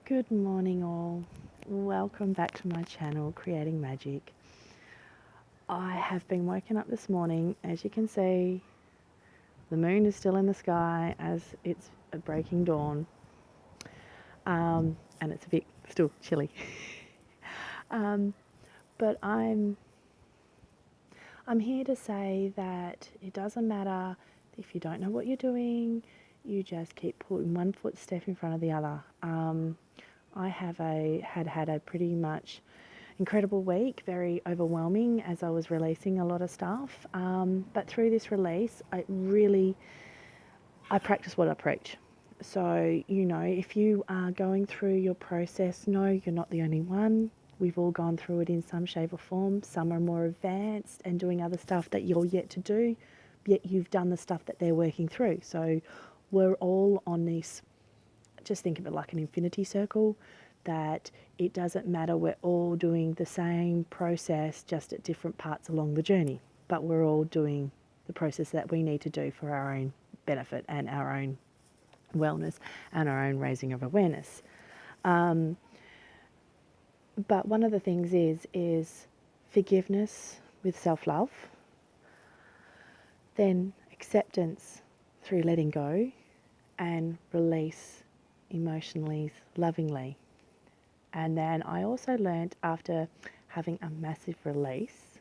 Good morning all. Welcome back to my channel, Creating Magic. I have been woken up this morning. As you can see, the moon is still in the sky as it's a breaking dawn. And it's a bit still chilly. But I'm here to say that it doesn't matter if you don't know what you're doing, you just keep putting one footstep in front of the other. I had a pretty much incredible week, very overwhelming as I was releasing a lot of stuff. But through this release, I practice what I preach. So, if you are going through your process, no, you're not the only one. We've all gone through it in some shape or form. Some are more advanced and doing other stuff that you're yet to do, yet you've done the stuff that they're working through. So we're all on this, just think of it like an infinity circle, that it doesn't matter, we're all doing the same process, just at different parts along the journey. But we're all doing the process that we need to do for our own benefit and our own wellness and our own raising of awareness. But one of the things is forgiveness with self-love, then acceptance through letting go, and release emotionally, lovingly. And then I also learned, after having a massive release,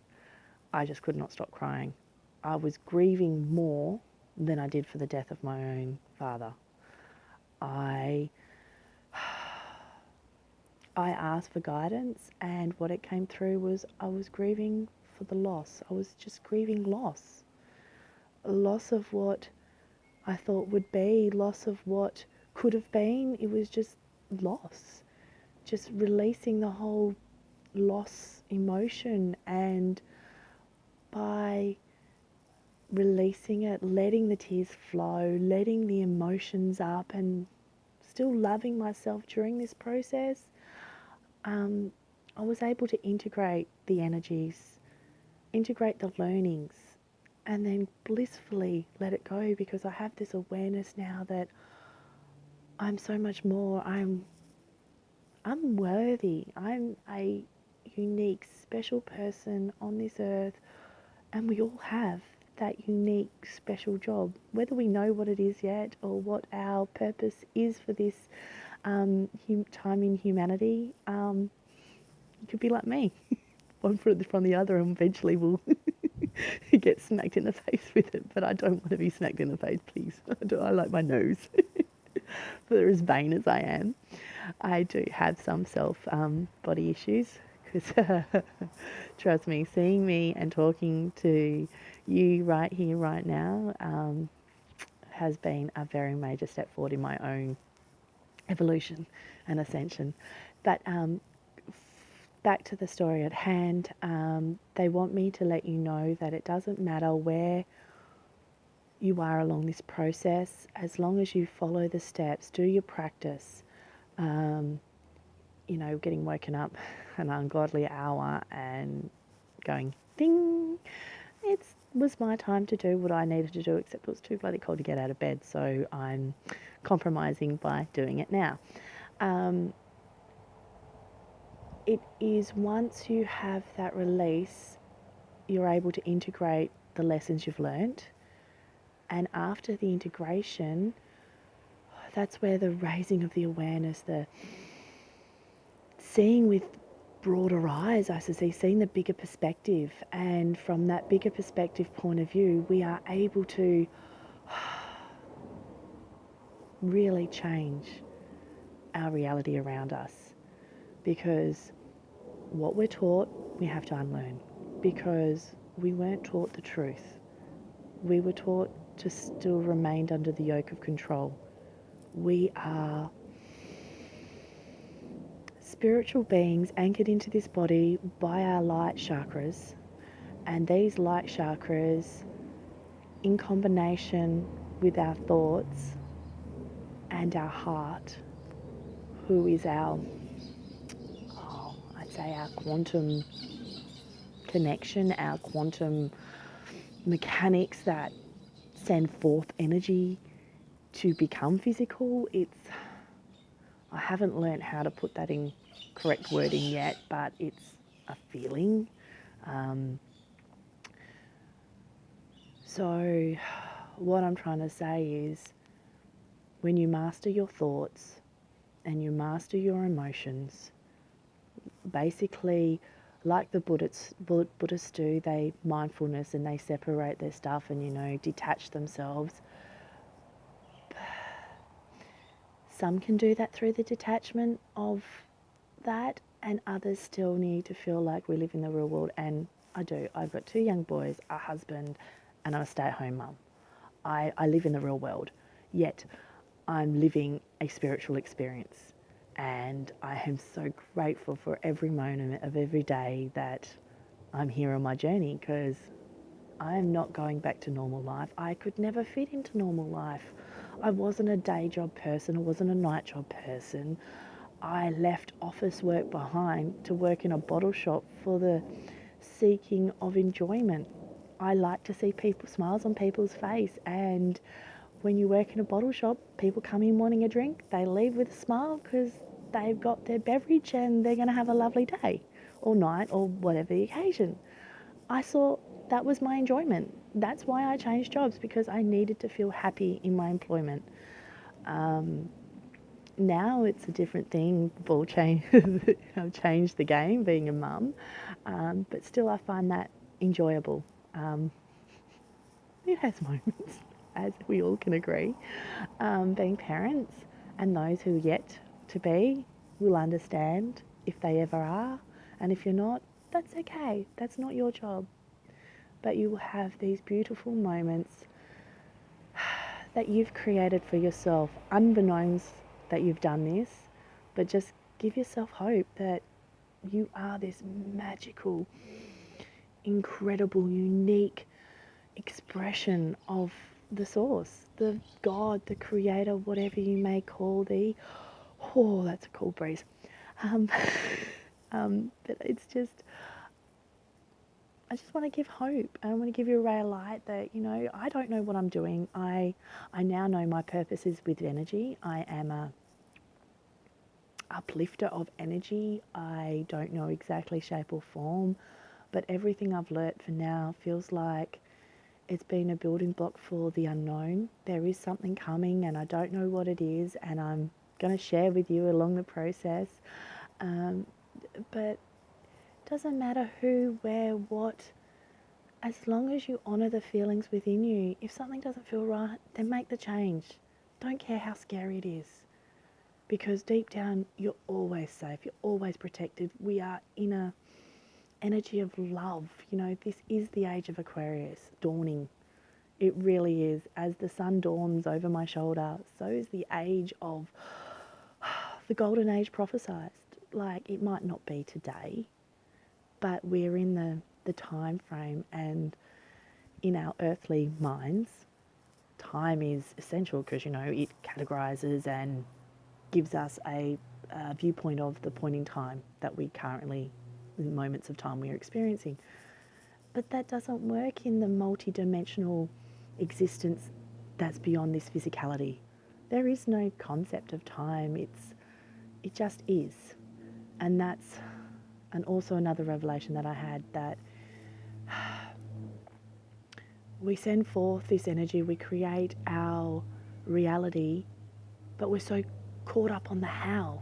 I just could not stop crying. I was grieving more than I did for the death of my own father. I asked for guidance, and what it came through was I was grieving for the loss. I was just grieving loss. Loss of what I thought would be, loss of what could have been. It was just loss. Just releasing the whole loss emotion, and by releasing it, letting the tears flow, letting the emotions up, and still loving myself during this process, I was able to integrate the energies, integrate the learnings, and then blissfully let it go, because I have this awareness now that I'm so much more. I'm worthy. I'm a unique, special person on this earth, and we all have that unique, special job. Whether we know what it is yet, or what our purpose is for this time in humanity, you could be like me, one foot from the other, and eventually we'll get smacked in the face with it. But I don't want to be smacked in the face, please. I like my nose. For as vain as I am, I do have some body issues, because trust me, seeing me and talking to you right here, right now, has been a very major step forward in my own evolution and ascension. But back to the story at hand, they want me to let you know that it doesn't matter where you are along this process, as long as you follow the steps, do your practice. Getting woken up an ungodly hour and going ding, it was my time to do what I needed to do, except it was too bloody cold to get out of bed, so I'm compromising by doing it now. It is, once you have that release, you're able to integrate the lessons you've learned. And after the integration, that's where the raising of the awareness, the seeing with broader eyes, I suppose, seeing the bigger perspective. And from that bigger perspective point of view, we are able to really change our reality around us. Because what we're taught, we have to unlearn. Because we weren't taught the truth. We were taught to still remain under the yoke of control. We are spiritual beings anchored into this body by our light chakras, and these light chakras, in combination with our thoughts and our heart, who is our, I'd say our quantum connection, our quantum mechanics that send forth energy to become physical. It's I haven't learnt how to put that in correct wording yet, but it's a feeling. Um, so, what I'm trying to say is when you master your thoughts and you master your emotions, basically, like the Buddhists do, they mindfulness and they separate their stuff and, detach themselves. Some can do that through the detachment of that, and others still need to feel like we live in the real world. And I do. I've got 2 young boys, a husband, and I'm a stay-at-home mum. I live in the real world, yet I'm living a spiritual experience. And I am so grateful for every moment of every day that I'm here on my journey, because I am not going back to normal life. I could never fit into normal life. I wasn't a day job person. I wasn't a night job person. I left office work behind to work in a bottle shop for the seeking of enjoyment. I like to see smiles on people's face, and when you work in a bottle shop, people come in wanting a drink, they leave with a smile because they've got their beverage and they're going to have a lovely day or night or whatever the occasion. I saw that was my enjoyment. That's why I changed jobs, because I needed to feel happy in my employment. Now it's a different thing. Ball change. I've changed the game being a mum, but still I find that enjoyable. Um, it has moments, as we all can agree. Being parents, and those who are yet to be will understand if they ever are, and if you're not, that's okay. That's not your job. But you will have these beautiful moments that you've created for yourself, unbeknownst that you've done this, but just give yourself hope that you are this magical, incredible, unique expression of the source, the God, the creator, whatever you may call thee. Oh, that's a cool breeze. Um, but it's just, I just want to give hope. I want to give you a ray of light that, I don't know what I'm doing. I now know my purpose is with energy. I am a uplifter of energy. I don't know exactly shape or form, but everything I've learnt for now feels like it's been a building block for the unknown. There is something coming and I don't know what it is, and I'm going to share with you along the process. But it doesn't matter who, where, what, as long as you honour the feelings within you. If something doesn't feel right, then make the change. Don't care how scary it is, because deep down you're always safe, you're always protected. We are in a energy of love. This is the age of Aquarius dawning. It really is. As the sun dawns over my shoulder, so is the age of the golden age prophesized. Like, it might not be today, but we're in the time frame, and in our earthly minds, time is essential because, it categorizes and gives us a viewpoint of the point in time that we currently, the moments of time we are experiencing. But that doesn't work in the multi-dimensional existence that's beyond this physicality. There is no concept of time. It just is. And that's, and also another revelation that I had, that we send forth this energy, we create our reality, but we're so caught up on the how.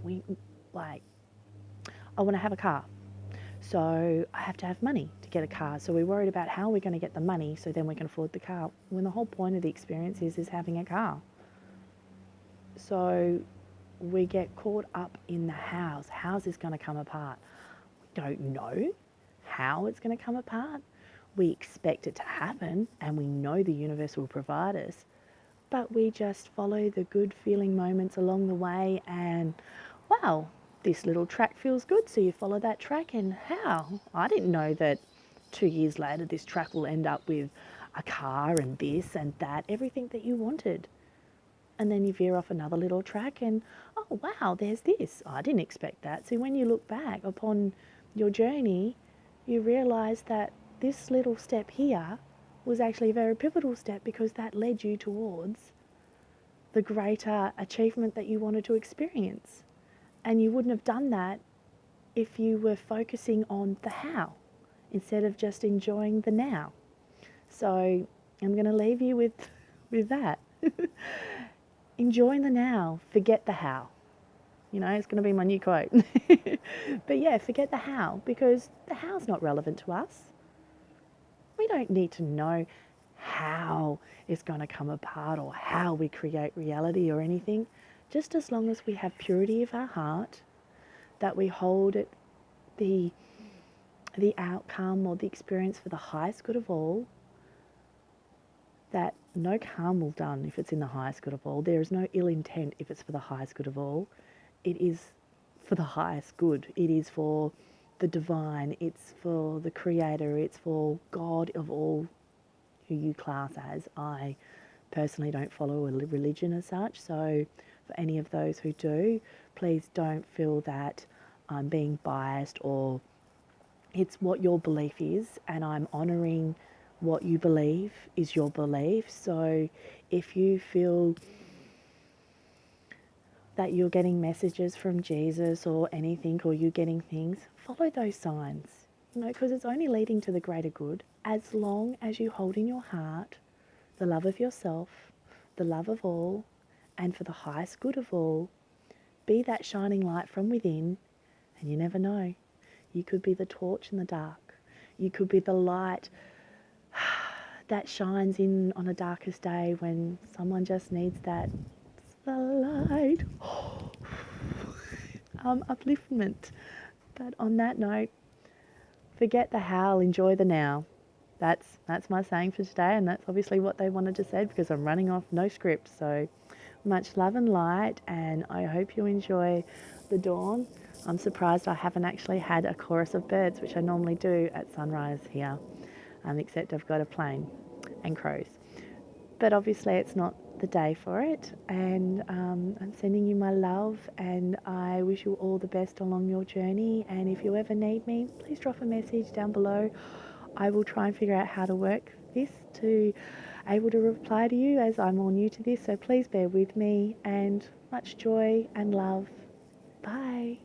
I want to have a car, so I have to have money to get a car. So we're worried about how we're going to get the money so then we can afford the car, when the whole point of the experience is having a car. So we get caught up in the hows. How's this going to come apart? We don't know how it's going to come apart. We expect it to happen and we know the universe will provide us, but we just follow the good feeling moments along the way, and wow, this little track feels good, so you follow that track, and how? I didn't know that 2 years later this track will end up with a car and this and that, everything that you wanted. And then you veer off another little track and, oh wow, there's this. I didn't expect that. So when you look back upon your journey, you realise that this little step here was actually a very pivotal step, because that led you towards the greater achievement that you wanted to experience. And you wouldn't have done that if you were focusing on the how instead of just enjoying the now. So I'm going to leave you with that. Enjoy the now, forget the how. You know, it's going to be my new quote. But yeah, forget the how, because the how's not relevant to us. We don't need to know how it's going to come apart or how we create reality or anything. Just as long as we have purity of our heart, that we hold it, the outcome or the experience for the highest good of all, that no harm will done if it's in the highest good of all. There is no ill intent if it's for the highest good of all. It is for the highest good. It is for the divine. It's for the creator. It's for God of all, who you class as. I personally don't follow a religion as such, so for any of those who do, please don't feel that I'm being biased, or it's what your belief is, and I'm honouring what you believe is your belief. So if you feel that you're getting messages from Jesus or anything, or you're getting things, follow those signs, you know, because it's only leading to the greater good, as long as you hold in your heart the love of yourself, the love of all, and for the highest good of all. Be that shining light from within, and you never know. You could be the torch in the dark. You could be the light that shines in on a darkest day when someone just needs that light. Upliftment. But on that note, forget the how, enjoy the now. That's my saying for today, and that's obviously what they wanted to say, because I'm running off no script. So much love and light, and I hope you enjoy the dawn. I'm surprised I haven't actually had a chorus of birds, which I normally do at sunrise here, except I've got a plane and crows. But obviously it's not the day for it, and I'm sending you my love, and I wish you all the best along your journey. And if you ever need me, please drop a message down below. I will try and figure out how to work this to able to reply to you, as I'm all new to this, so please bear with me, and much joy and love. Bye.